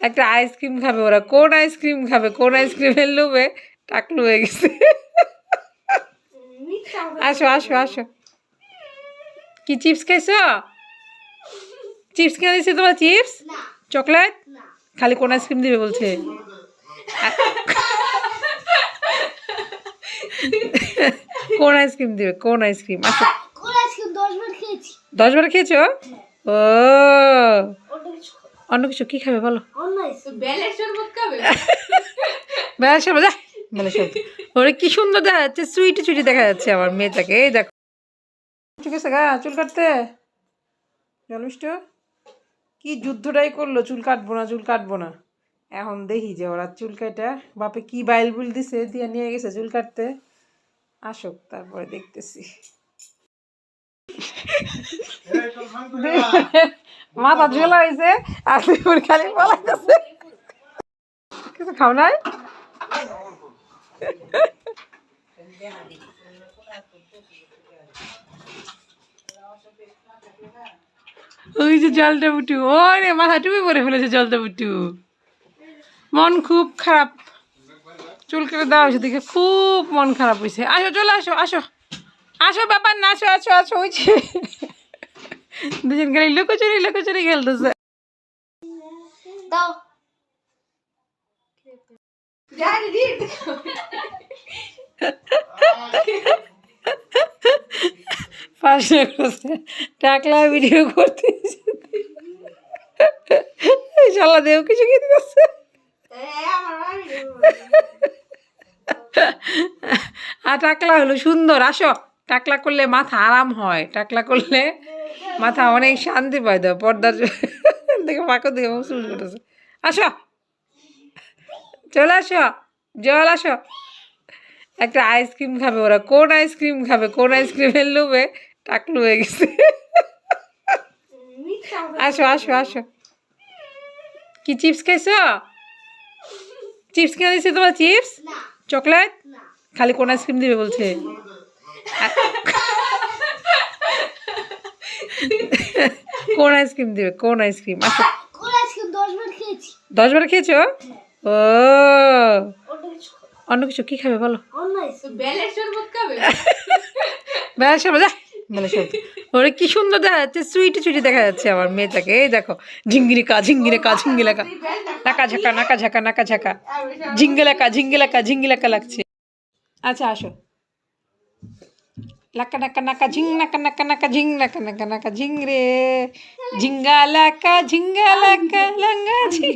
একটা আইসক্রিম খাবে ওরা, কোন আইসক্রিম খাবে, কোন আইসক্রিমের লোভে টাকলু হয়ে গেছে। আসো আসো আসো, কি চিপস খাইছো? চিপস কিনে দিচ্ছে তোমার? চিপস, চকলেট, খালি কোন আইসক্রিম দিবে বলছে? কোন আইসক্রিম দিবে, কোন আইসক্রিম? আচ্ছা, 10 বার খেয়েছো? ও অন্য কিছু কি খাবে বলো? বেলের শরবত। যা বেলের শরবত। ওরে কি সুন্দর দেখা যাচ্ছে, সুইটি সুইটি দেখা যাচ্ছে আমার মেয়েটাকে। এই দেখো, ঠিক আছে গা চুল কাটতে। জলমিষ্ট কি যুদ্ধটাই করলো, চুল কাটবো না চুল কাটবো না। এখন দেখি যে ওরা চুল কাটা, বাপে কি বাইল বুল দিছে দিয়ে নিয়ে গেছে চুল কাটতে। আসুক তারপরে দেখতেছি। মাথা ঝোলা হয়েছে আর খালি পলাইতেছে। কিছু খাও নাই? ওই যে জলটা বুটু, ওরে মাথা টুপি পরে ফেলেছে জলটা বুটু। মন খুব খারাপ, চুল কেটে দেওয়া হয়েছে দেখে খুব মন খারাপ হয়েছে। আসো চলে আসো আসো আসো, ব্যাপার না, আসো আসো আসো। হয়েছে দুজন খালি লুকোচুরি লুকোচুরি খেলতেছে। টাকলা ভিডিও করতে শালা দেও কিছু খেতে যাচ্ছে। আর টাকলা হলো সুন্দর। আসো, টাকলা করলে মাথা আরাম হয়, টাকলা করলে মাথা অনেক শান্তি পায়। দাও পর্দার দেখে পাকো দেখে মুসুল করতেছে। আসো চলে আসো, জল আসো। একটা আইসক্রিম খাবে ওরা, কোন আইসক্রিম খাবে, কোন আইসক্রিমের লোভে টাকলু হয়ে গেছে। আসো আসো আসো, কি চিপস খাইছো? চিপস কিনে দিচ্ছে তোমার? চিপস, চকলেট, খালি কোন আইসক্রিম দিবে বলছে? কোন আইসক্রিম দিবে, কোন আইসক্রিম? আচ্ছা, 10 বার খেয়েছো? ও অন্য কিছু কি খাবে বলো? বেলের শরবত। যা বেলের শরবত। ওরে কি সুন্দর দেখা যাচ্ছে, সুইটি সুইটি দেখা যাচ্ছে আমার মেয়েটাকে। এই দেখো, ঝিঙ্গিরিকা ঝিঙ্গিরেকা ঝিঙ্গিলাকা, নাকা ঝাঁকা নাকা ঝাঁকা নাকা ঝাঁকা, ঝিঙ্গিলাকা ঝিঙ্গিলাকা ঝিঙ্গিলাকা লাগছে। আচ্ছা আসো, লাকা নাকা নাকা ঝিং নাকা নাকা নাকা ঝিং নাকা নাকা নাকা ঝিং রে, ঝিঙ্গা লাকা লাঙ্গা ঝিং।